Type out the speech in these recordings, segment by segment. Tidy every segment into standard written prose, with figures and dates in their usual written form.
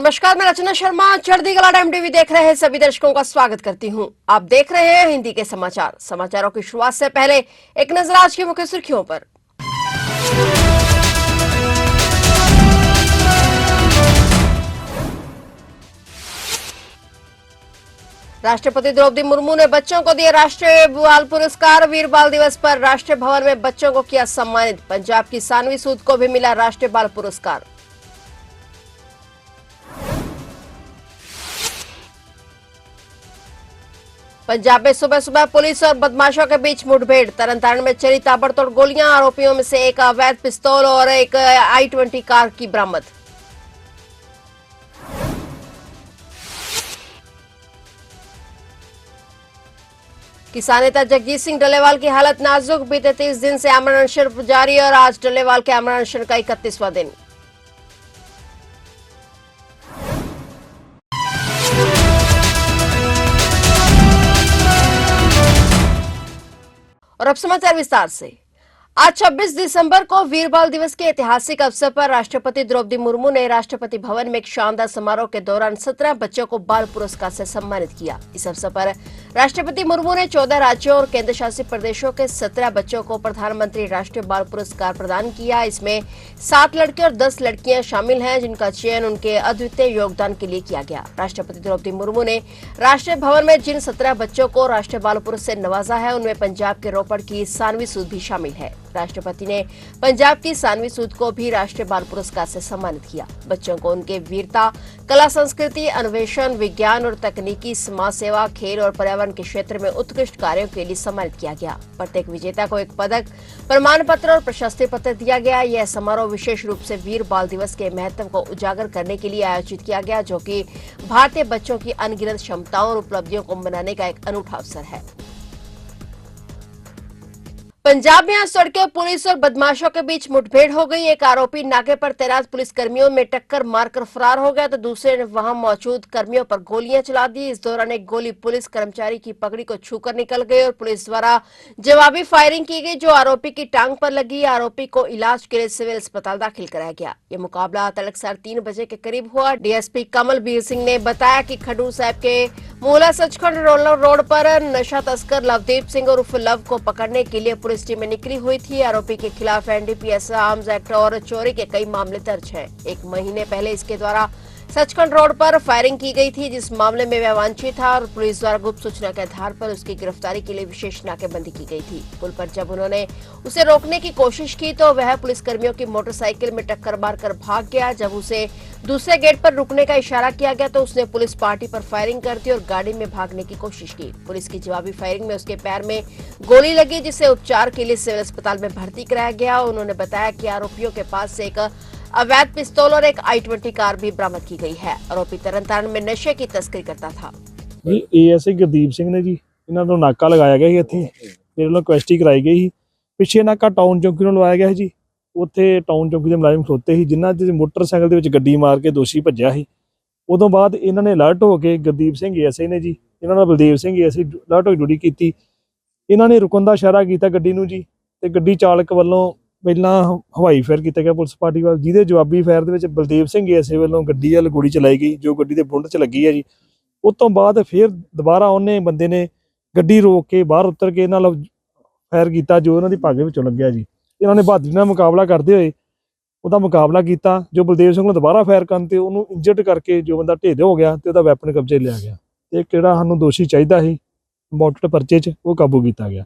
नमस्कार, मैं रचना शर्मा चढ़ती कला टाइम टीवी देख रहे हैं सभी दर्शकों का स्वागत करती हूं। आप देख रहे हैं हिंदी के समाचार। समाचारों की शुरुआत से पहले एक नजर आज की मुख्य सुर्खियों पर। राष्ट्रपति द्रौपदी मुर्मू ने बच्चों को दिए राष्ट्रीय बाल पुरस्कार। वीर बाल दिवस पर राष्ट्रीय भवन में बच्चों को किया सम्मानित। पंजाब की सानवी सूद को भी मिला राष्ट्रीय बाल पुरस्कार। पंजाब में सुबह सुबह पुलिस और बदमाशों के बीच मुठभेड़। तरनतारण में चली ताबड़तोड़ गोलियां। आरोपियों में से एक अवैध पिस्तौल और एक i20 कार की बरामद। किसान नेता जगजीत सिंह डल्लेवाल की हालत नाजुक। बीते 30 दिन से आमरण अनशन जारी और आज डल्लेवाल के आमरण अनशन का 31वां दिन। और अब समाचार विस्तार से। आज 26 दिसंबर को वीर बाल दिवस के ऐतिहासिक अवसर पर राष्ट्रपति द्रौपदी मुर्मू ने राष्ट्रपति भवन में एक शानदार समारोह के दौरान 17 बच्चों को बाल पुरस्कार से सम्मानित किया। इस अवसर पर राष्ट्रपति मुर्मू ने 14 राज्यों और केंद्र शासित प्रदेशों के 17 बच्चों को प्रधानमंत्री राष्ट्रीय बाल पुरस्कार प्रदान किया। इसमें 7 लड़के और 10 लड़कियां शामिल हैं, जिनका चयन उनके अद्वितीय योगदान के लिए किया गया। राष्ट्रपति द्रौपदी मुर्मू ने राष्ट्रीय भवन में जिन 17 बच्चों को राष्ट्रीय बाल पुरस्कार से नवाजा है, उनमें पंजाब के रोपड़ की सानवी सूद भी शामिल है। राष्ट्रपति ने पंजाब की सानवी सूद को भी राष्ट्रीय बाल पुरस्कार से सम्मानित किया। बच्चों को उनके वीरता, कला, संस्कृति, अन्वेषण, विज्ञान और तकनीकी, समाज सेवा, खेल और पर्यावरण के क्षेत्र में उत्कृष्ट कार्यों के लिए सम्मानित किया गया। प्रत्येक विजेता को एक पदक, प्रमाण पत्र और प्रशस्ति पत्र दिया गया। यह समारोह विशेष रूप से वीर बाल दिवस के महत्व को उजागर करने के लिए आयोजित किया गया, जो कि भारतीय बच्चों की अनगिनत क्षमताओं और उपलब्धियों को मनाने का एक अनूठा अवसर है। पंजाब में आज सड़कें पुलिस और बदमाशों के बीच मुठभेड़ हो गई। एक आरोपी नाके पर तैनात पुलिस कर्मियों में टक्कर मारकर फरार हो गया, तो दूसरे ने वहां मौजूद कर्मियों पर गोलियां चला दी। इस दौरान एक गोली पुलिस कर्मचारी की पगड़ी को छूकर निकल गई और पुलिस द्वारा जवाबी फायरिंग की गई, जो आरोपी की टांग पर लगी। आरोपी को इलाज के लिए सिविल अस्पताल दाखिल कराया गया। ये मुकाबला तड़क 3:30 बजे के करीब हुआ। डीएसपी कमलबीर सिंह ने बताया कि खडूर साहब के मूला सचखंड रोड पर नशा तस्कर लवदीप सिंह उर्फ लव को पकड़ने के लिए पुलिस टीमें निकली हुई थी। आरोपी के खिलाफ एनडीपीएस, आर्म्स एक्ट और चोरी के कई मामले दर्ज हैं। 1 महीने पहले इसके द्वारा सचखंड रोड पर फायरिंग की गई थी, जिस मामले में वह वांछित था और पुलिस द्वारा गुप्त सूचना के आधार पर उसकी गिरफ्तारी के लिए विशेष नाकेबंदी की गई थी। पुल पर जब उन्होंने उसे रोकने की कोशिश की तो वह पुलिसकर्मियों की मोटरसाइकिल में टक्कर मारकर भाग गया। जब उसे दूसरे गेट पर रुकने का इशारा किया गया तो उसने पुलिस पार्टी पर फायरिंग कर दी और गाड़ी में भागने की कोशिश की। पुलिस की जवाबी फायरिंग में उसके पैर में गोली लगी, जिसे उपचार के लिए सिविल अस्पताल में भर्ती कराया गया। उन्होंने बताया कि आरोपियों के पास से एक अवैध पिस्तौल और एक i20 कार भी बरामद की गई है। आरोपी तरनतारण में नशे की तस्करी करता था। जी एएसआई गुरदीप ਸਿੰਘ ਨੇ ਜੀ ਇਹਨਾਂ ਨੂੰ ਨਾਕਾ ਲਗਾਇਆ ਗਿਆ ਸੀ। ਇੱਥੇ ਮੇਰੇ ਵੱਲੋਂ ਕੁਐਸਟੀ ਕਰਾਈ ਗਈ ਸੀ। ਪਿੱਛੇ ਨਾਕਾ ਟਾਊਨ ਚੌਕੀ ਨੂੰ ਲਵਾਇਆ ਗਿਆ ਸੀ ਜੀ। ਉੱਥੇ ਟਾਊਨ ਚੌਕੀ ਦੇ ਮੁਲਾਜ਼ਮ ਖਲੋਤੇ ਸੀ, ਜਿਨ੍ਹਾਂ ਦੇ ਮੋਟਰਸਾਈਕਲ ਦੇ ਵਿੱਚ ਗੱਡੀ ਮਾਰ ਕੇ ਦੋਸ਼ੀ ਭੱਜਿਆ ਸੀ। ਉਦੋਂ ਬਾਅਦ ਇਹਨਾਂ ਨੇ ਅਲਰਟ ਹੋ ਕੇ ਗੁਰਦੀਪ ਸਿੰਘ एएसआई ਨੇ ਜੀ, ਇਹਨਾਂ ਨਾਲ ਬਲਦੇਵ ਸਿੰਘ एएसआई ਅਲਰਟ ਹੋ ਕੇ ਡਿਊਟੀ ਕੀਤੀ। ਇਹਨਾਂ ਨੇ ਰੁਕਣ ਦਾ ਇਸ਼ਾਰਾ ਕੀਤਾ ਗੱਡੀ ਨੂੰ ਜੀ, ਤੇ ਗੱਡੀ ਚਾਲਕ ਵੱਲੋਂ ਪਹਿਲਾਂ ਹਵਾਈ ਫਾਇਰ ਕੀਤਾ ਗਿਆ ਪੁਲਿਸ ਪਾਰਟੀ ਵੱਲ, ਜਿਹਦੇ ਜਵਾਬੀ ਫਾਇਰ ਦੇ ਵਿੱਚ ਬਲਦੇਵ ਸਿੰਘ एएसआई ਵੱਲੋਂ ਗੱਡੀ ਵੱਲ ਗੋਲੀ ਚਲਾਈ ਗਈ, ਜੋ ਗੱਡੀ ਦੇ ਬੁੰਡ 'ਚ ਲੱਗੀ ਹੈ ਜੀ। ਉਸ ਤੋਂ ਬਾਅਦ ਫਿਰ ਦੁਬਾਰਾ ਉਹਨੇ ਬੰਦੇ ਨੇ ਗੱਡੀ ਰੋਕ ਕੇ ਬਾਹਰ ਉਤਰ ਕੇ ਨਾਲ ਫਾਇਰ ਕੀਤਾ, ਜੋ ਉਹਨਾਂ ਦੀ ਭਾਗੇ ਵਿੱਚੋਂ ਲੱਗਿਆ ਜੀ। ਇਹਨਾਂ ਨੇ ਬਹਾਦਰੀ ਨਾਲ ਮੁਕਾਬਲਾ ਕਰਦੇ ਹੋਏ ਉਹਦਾ ਮੁਕਾਬਲਾ ਕੀਤਾ, ਜੋ ਬਲਦੇਵ ਸਿੰਘ ਨੂੰ ਦੁਬਾਰਾ ਫਾਇਰ ਕਰਨ ਤੇ ਉਹਨੂੰ ਇੰਜਰਡ ਕਰਕੇ ਜੋ ਬੰਦਾ ਢੇਰ ਹੋ ਗਿਆ ਤੇ ਉਹਦਾ ਵੈਪਨ ਕਬਜ਼ੇ ਲਿਆ ਗਿਆ। ਤੇ ਕਿਹੜਾ ਸਾਨੂੰ ਦੋਸ਼ੀ ਚਾਹੀਦਾ ਸੀ ਮੌਟਰ ਪਰਚੇ 'ਚ, ਉਹ ਕਾਬੂ ਕੀਤਾ ਗਿਆ।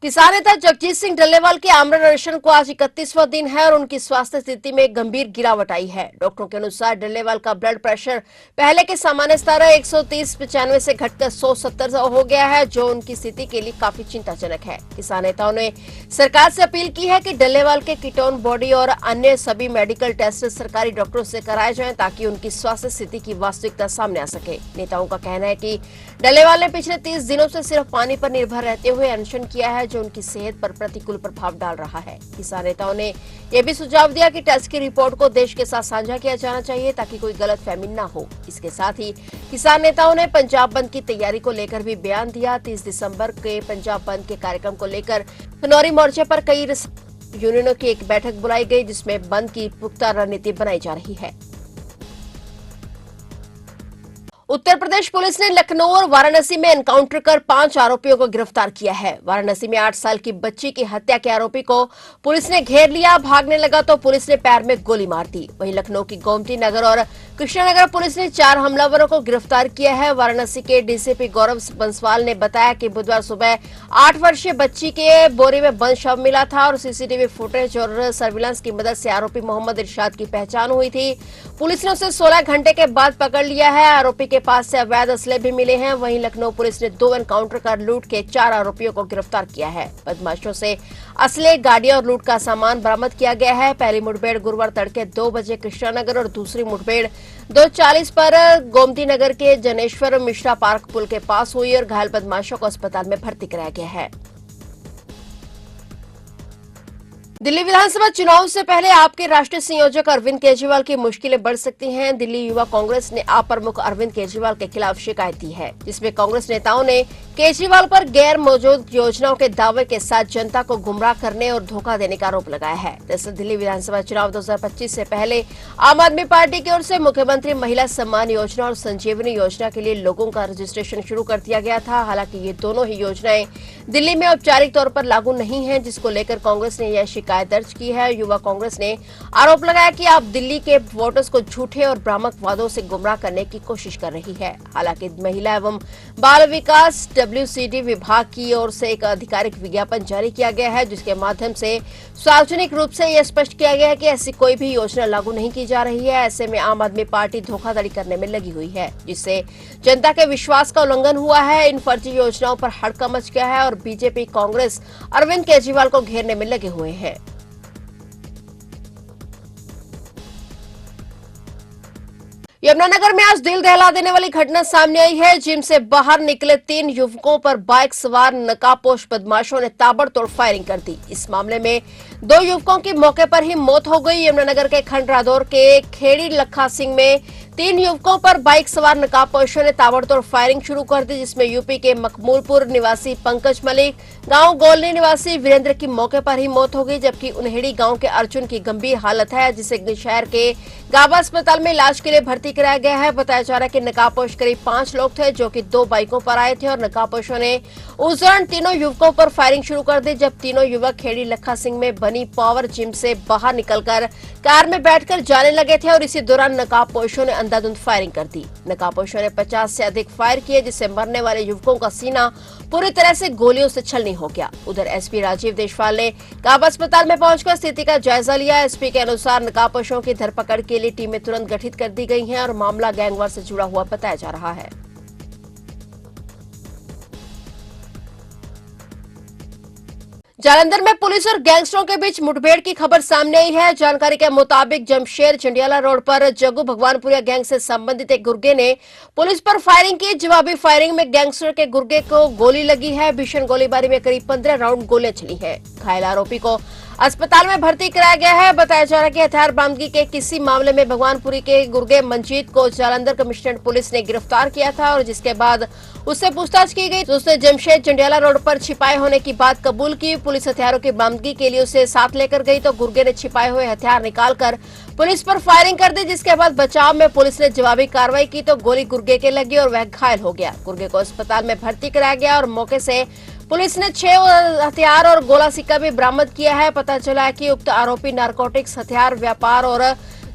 किसान नेता जगजीत सिंह डल्लेवाल के आमरण अनशन को आज 31वां दिन है और उनकी स्वास्थ्य स्थिति में गंभीर गिरावट आई है। डॉक्टरों के अनुसार डल्लेवाल का ब्लड प्रेशर पहले के सामान्य स्तर 130/95 से घटकर 170 हो गया है, जो उनकी स्थिति के लिए काफी चिंताजनक है। किसान नेताओं ने सरकार से अपील की है कि डल्लेवाल के कीटोन बॉडी और अन्य सभी मेडिकल टेस्ट सरकारी डॉक्टरों से कराए जाएं, ताकि उनकी स्वास्थ्य स्थिति की वास्तविकता सामने आ सके। नेताओं का कहना है कि डल्लेवाल ने पिछले 30 दिनों से सिर्फ पानी पर निर्भर रहते हुए अनशन किया है, जो उनकी सेहत पर प्रतिकूल प्रभाव डाल रहा है। किसान नेताओं ने यह भी सुझाव दिया कि टेस्ट की रिपोर्ट को देश के साथ साझा किया जाना चाहिए, ताकि कोई गलतफहमी न हो। इसके साथ ही किसान नेताओं ने पंजाब बंद की तैयारी को लेकर भी बयान दिया। 30 दिसंबर के पंजाब बंद के कार्यक्रम को लेकर खनौरी मोर्चे पर कई यूनियनों की एक बैठक बुलाई गई, जिसमें बंद की पुख्ता रणनीति बनाई जा रही है। उत्तर प्रदेश पुलिस ने लखनऊ और वाराणसी में एनकाउंटर कर 5 आरोपियों को गिरफ्तार किया है। वाराणसी में 8 साल की बच्ची की हत्या के आरोपी को पुलिस ने घेर लिया। भागने लगा तो पुलिस ने पैर में गोली मार दी। वहीं लखनऊ की गोमती नगर और कृष्णानगर पुलिस ने 4 हमलावरों को गिरफ्तार किया है। वाराणसी के डीसीपी गौरव बंसवाल ने बताया कि बुधवार सुबह 8 वर्षीय बच्ची के बोरे में बंद शव मिला था और सीसीटीवी फुटेज और सर्विलांस की मदद से आरोपी मोहम्मद इरशाद की पहचान हुई थी। पुलिस ने उसे 16 घंटे के बाद पकड़ लिया है। आरोपी के पास से अवैध असले भी मिले हैं। वहीं लखनऊ पुलिस ने 2 एनकाउंटर कर लूट के 4 आरोपियों को गिरफ्तार किया है। बदमाशों से असले, गाड़ियां और लूट का सामान बरामद किया गया है। पहली मुठभेड़ गुरुवार तड़के 2 बजे कृष्णानगर और दूसरी मुठभेड़ 2:40 पर गोमती नगर के जनेश्वर मिश्रा पार्क पुल के पास हुई और घायल बदमाशों को अस्पताल में भर्ती कराया गया है। दिल्ली विधानसभा चुनाव से पहले आपके राष्ट्रीय संयोजक अरविंद केजरीवाल की मुश्किलें बढ़ सकती हैं। दिल्ली युवा कांग्रेस ने आप प्रमुख अरविंद केजरीवाल के खिलाफ शिकायत दी है, जिसमें कांग्रेस नेताओं ने केजरीवाल पर गैर मौजूद योजनाओं के दावे के साथ जनता को गुमराह करने और धोखा देने का आरोप लगाया है। दरअसल दिल्ली विधानसभा चुनाव 2025 से पहले आम आदमी पार्टी की ओर से मुख्यमंत्री महिला सम्मान योजना और संजीवनी योजना के लिए लोगों का रजिस्ट्रेशन शुरू कर दिया गया था। हालांकि ये दोनों ही योजनाएं दिल्ली में औपचारिक तौर पर लागू नहीं है, जिसको लेकर कांग्रेस ने यह शिकायत दर्ज की है। युवा कांग्रेस ने आरोप लगाया कि आप दिल्ली के वोटर्स को झूठे और भ्रामक वादों से गुमराह करने की कोशिश कर रही है। हालांकि महिला एवं बाल विकास WCD विभाग की ओर से एक आधिकारिक विज्ञापन जारी किया गया है, जिसके माध्यम से सार्वजनिक रूप से यह स्पष्ट किया गया है कि ऐसी कोई भी योजना लागू नहीं की जा रही है। ऐसे में आम आदमी पार्टी धोखाधड़ी करने में लगी हुई है, जिससे जनता के विश्वास का उल्लंघन हुआ है। इन फर्जी योजनाओं पर हड़का मच गया है और बीजेपी, कांग्रेस अरविंद केजरीवाल को घेरने में लगे हुए हैं। यमुनानगर में आज दिल दहला देने वाली घटना सामने आई है। जिम से बाहर निकले 3 युवकों पर बाइक सवार नकाबपोश बदमाशों ने ताबड़तोड़ फायरिंग कर दी। इस मामले में 2 युवकों की मौके पर ही मौत हो गई। यमुनानगर के खंड रादौर के खेड़ी लखा सिंह में 3 युवकों पर बाइक सवार नकाबपोशों ने ताबड़तोड़ फायरिंग शुरू कर दी, जिसमें यूपी के मकबूलपुर निवासी पंकज मलिक, गांव गोलनी निवासी वीरेंद्र की मौके पर ही मौत हो गई, जबकि उन्हेड़ी गांव के अर्जुन की गंभीर हालत है, जिसे शहर के गाबा अस्पताल में इलाज के लिए भर्ती कराया गया है। बताया जा रहा है कि नकाबपोश करीब 5 लोग थे, जो कि 2 बाइकों पर आए थे और नकाबपोशों ने उस दौरान तीनों युवकों पर फायरिंग शुरू कर दी। जब तीनों युवक खेड़ी लखा सिंह में बनी पावर जिम से बाहर निकलकर कार में बैठकर जाने लगे थे और इसी दौरान नकाबपोशों ने अंधाधुंध फायरिंग कर दी। नकाबपोशों ने 50 से अधिक फायर किए, जिससे मरने वाले युवकों का सीना पूरी तरह से गोलियों से छलनी हो गया। उधर एसपी राजीव देशवाल ने गाबा अस्पताल में पहुंचकर स्थिति का जायजा लिया। एसपी के अनुसार नकाबपोशों की धरपकड़ के लिए टीमें तुरंत गठित कर दी गई हैं और मामला गैंगवार से जुड़ा हुआ बताया जा रहा है। जालंधर में पुलिस और गैंगस्टरों के बीच मुठभेड़ की खबर सामने आई है। जानकारी के मुताबिक जमशेर जंडियाला रोड पर जग्गू भगवानपुरिया गैंग से संबंधित एक गुर्गे ने पुलिस पर फायरिंग की। जवाबी फायरिंग में गैंगस्टर के गुर्गे को गोली लगी है। भीषण गोलीबारी में करीब 15 राउंड गोलियां चली हैं। घायल आरोपी को अस्पताल में भर्ती कराया गया है। बताया जा रहा है कि हथियार बरामदगी के किसी मामले में भगवानपुरी के गुर्गे मंजीत को जालंधर कमिश्नरेट पुलिस ने गिरफ्तार किया था और जिसके बाद उससे पूछताछ की गई तो उसने जमशेद जंडियाला रोड पर छिपाए होने की बात कबूल की। पुलिस हथियारों की बरामदगी के लिए उसे साथ लेकर गई तो गुर्गे ने छिपाए हुए हथियार निकालकर पुलिस पर फायरिंग कर दी, जिसके बाद बचाव में पुलिस ने जवाबी कार्रवाई की तो गोली गुर्गे के लगी और वह घायल हो गया। गुर्गे को अस्पताल में भर्ती कराया गया और मौके से पुलिस ने 6 हथियार और गोला सिक्का भी बरामद किया है। पता चला है कि उक्त आरोपी नारकोटिक्स, हथियार व्यापार और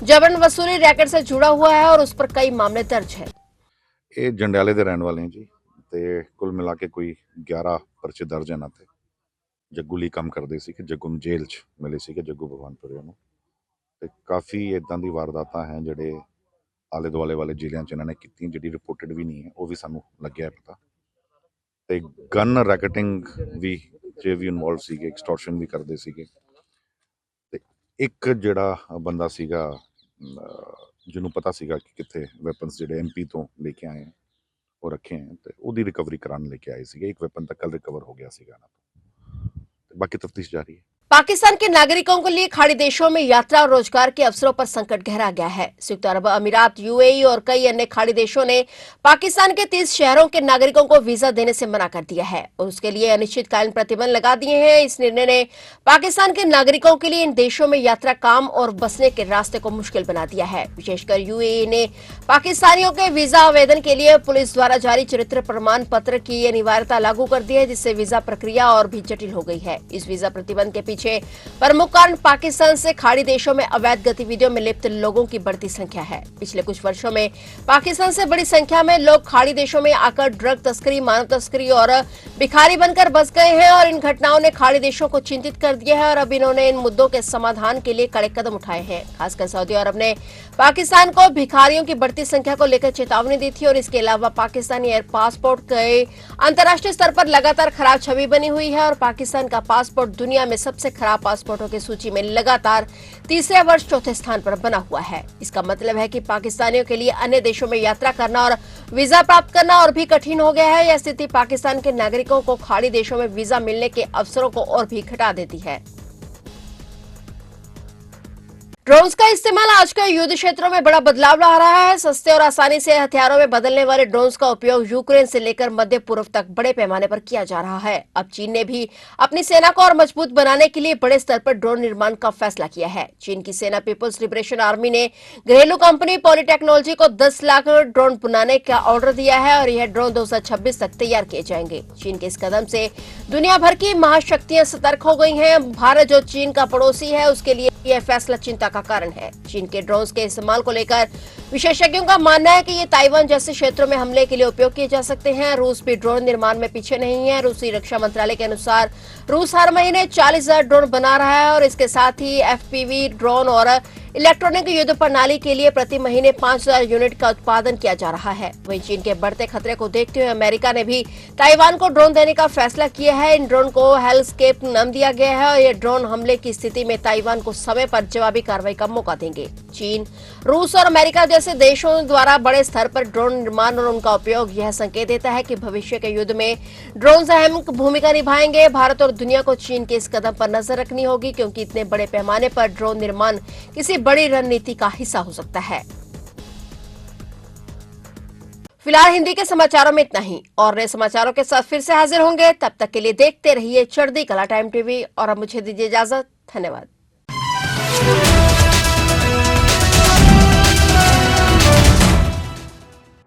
जबरन वसूली रैकेट से जुड़ा हुआ है और उस पर कई मामले दर्ज है। ਇਹ ਜੰਡਿਆਲੇ ਦੇ ਰਹਿਣ ਵਾਲੇ ਹਾਂ ਜੀ ਤੇ ਕੁੱਲ ਮਿਲਾ ਕੇ ਕੋਈ 11 ਪਰਚੇ ਦਰਜ ਇਹਨਾਂ ਤੇ। ਜੱਗੂ ਲਈ ਕੰਮ ਕਰਦੇ ਸੀ ਕਿ ਜੱਗੂ ਨੂੰ ਜੇਲ੍ਹ 'ਚ ਮਿਲੇ ਸੀ ਕਿ ਜੱਗੂ ਭਗਵਾਨਪੁਰੇ ਨੂੰ ਤੇ ਕਾਫੀ ਇਦਾਂ ਦੀ ਵਾਰਦਾਤਾਂ ਹੈ ਜਿਹੜੇ ਆਲੇ ਦੁਆਲੇ ਵਾਲੇ ਜ਼ਿਲ੍ਹਿਆਂ 'ਚ ਇਹਨਾਂ ਨੇ ਕੀਤੀਆਂ, ਜਿਹੜੀ ਰਿਪੋਰਟਡ ਵੀ ਨਹੀਂ ਹੈ, ਉਹ ਵੀ ਸਾਨੂੰ ਲੱਗਿਆ ਪਤਾ। ਤੇ ਗਨ ਰੈਕਟਿੰਗ ਵੀ ਜੇ ਵੀ ਇਨਵੋਲਵ ਸੀਗੇ, ਐਕਸਟੋਰਸ਼ਨ ਵੀ ਕਰਦੇ ਸੀਗੇ ਤੇ ਇੱਕ ਜਿਹੜਾ ਬੰਦਾ ਸੀਗਾ ਜਿਹਨੂੰ ਪਤਾ ਸੀਗਾ ਕਿ ਕਿੱਥੇ ਵੈਪਨਸ ਜਿਹੜੇ MP ਤੋਂ ਲੈ ਕੇ ਆਏ ਉਹ ਰੱਖੇ ਹੈ ਤੇ ਉਹਦੀ ਰਿਕਵਰੀ ਕਰਾਉਣ ਲੈ ਕੇ ਆਏ ਸੀਗੇ। ਇੱਕ ਵੈਪਨ ਤਾਂ ਕੱਲ ਰਿਕਵਰ ਹੋ ਗਿਆ ਸੀਗਾ ਇਹਨਾਂ ਤੋਂ ਤੇ ਬਾਕੀ ਤਫਤੀਸ਼ ਜਾਰੀ ਹੈ। पाकिस्तान के नागरिकों के लिए खाड़ी देशों में यात्रा और रोजगार के अवसरों पर संकट गहरा गया है। संयुक्त अरब अमीरात, यूएई और कई अन्य खाड़ी देशों ने पाकिस्तान के 30 शहरों के नागरिकों को वीजा देने से मना कर दिया है और उसके लिए अनिश्चितकालीन प्रतिबंध लगा दिए हैं। इस निर्णय ने पाकिस्तान के नागरिकों के लिए इन देशों में यात्रा, काम और बसने के रास्ते को मुश्किल बना दिया है। विशेषकर यूएई ने पाकिस्तानियों के वीजा आवेदन के लिए पुलिस द्वारा जारी चरित्र प्रमाण पत्र की अनिवार्यता लागू कर दी है, जिससे वीजा प्रक्रिया और भी जटिल हो गई है। इस वीजा प्रतिबंध के पीछे प्रमुख कारण पाकिस्तान से खाड़ी देशों में अवैध गतिविधियों में लिप्त लोगों की बढ़ती संख्या है। पिछले कुछ वर्षों में पाकिस्तान से बड़ी संख्या में लोग खाड़ी देशों में आकर ड्रग तस्करी, मानव तस्करी और भिखारी बनकर बस गए हैं और इन घटनाओं ने खाड़ी देशों को चिंतित कर दिया है और अब इन्होंने इन मुद्दों के समाधान के लिए कड़े कदम उठाए हैं। खासकर सऊदी अरब ने पाकिस्तान को भिखारियों की बढ़ती संख्या को लेकर चेतावनी दी थी और इसके अलावा पाकिस्तानी एयर पासपोर्ट के अंतर्राष्ट्रीय स्तर पर लगातार खराब छवि बनी हुई है और पाकिस्तान का पासपोर्ट दुनिया में सबसे खराब पासपोर्टों की सूची में लगातार तीसरे वर्ष चौथे स्थान पर बना हुआ है। इसका मतलब है कि पाकिस्तानियों के लिए अन्य देशों में यात्रा करना और वीजा प्राप्त करना और भी कठिन हो गया है। यह स्थिति पाकिस्तान के नागरिकों को खाड़ी देशों में वीजा मिलने के अवसरों को और भी घटा देती है। ड्रोन्स का इस्तेमाल आज के युद्ध क्षेत्रों में बड़ा बदलाव ला रहा है। सस्ते और आसानी से हथियारों में बदलने वाले ड्रोन्स का उपयोग यूक्रेन से लेकर मध्य पूर्व तक बड़े पैमाने पर किया जा रहा है। अब चीन ने भी अपनी सेना को और मजबूत बनाने के लिए बड़े स्तर पर ड्रोन निर्माण का फैसला किया है। चीन की सेना पीपुल्स लिबरेशन आर्मी ने घरेलू कंपनी पॉलीटेक्नोलॉजी को 10 लाख ड्रोन बनाने का ऑर्डर दिया है और यह ड्रोन 2026 तक तैयार किए जाएंगे। चीन के इस कदम से दुनिया भर की महाशक्तियां सतर्क हो गई हैं। भारत, जो चीन का पड़ोसी है, उसके लिए यह फैसला चिंता का कारण है। चीन के ड्रोन्स के इस्तेमाल को लेकर विशेषज्ञों का मानना है कि ये ताइवान जैसे क्षेत्रों में हमले के लिए उपयोग किए जा सकते हैं। रूस भी ड्रोन निर्माण में पीछे नहीं है। रूसी रक्षा मंत्रालय के अनुसार रूस हर महीने 40,000 ड्रोन बना रहा है और इसके साथ ही एफपीवी ड्रोन और इलेक्ट्रॉनिक युद्ध प्रणाली के लिए प्रति महीने 5,000 यूनिट का उत्पादन किया जा रहा है। वहीं चीन के बढ़ते खतरे को देखते हुए अमेरिका ने भी ताइवान को ड्रोन देने का फैसला किया है। इन ड्रोन को हेलस्केप नाम दिया गया है और ये ड्रोन हमले की स्थिति में ताइवान को समय पर जवाबी कार्रवाई का मौका देंगे। चीन, रूस और अमेरिका जैसे देशों द्वारा बड़े स्तर पर ड्रोन निर्माण और उनका उपयोग यह संकेत देता है कि भविष्य के युद्ध में ड्रोन अहम भूमिका निभाएंगे। भारत और दुनिया को चीन के इस कदम पर नजर रखनी होगी, क्योंकि इतने बड़े पैमाने पर ड्रोन निर्माण किसी बड़ी रणनीति का हिस्सा हो सकता है। फिलहाल हिंदी के समाचारों में इतना ही और नए समाचारों के साथ फिर से हाजिर होंगे। तब तक के लिए देखते रहिए चढ़ती कला टाइम टीवी और अब मुझे दीजिए इजाजत। धन्यवाद।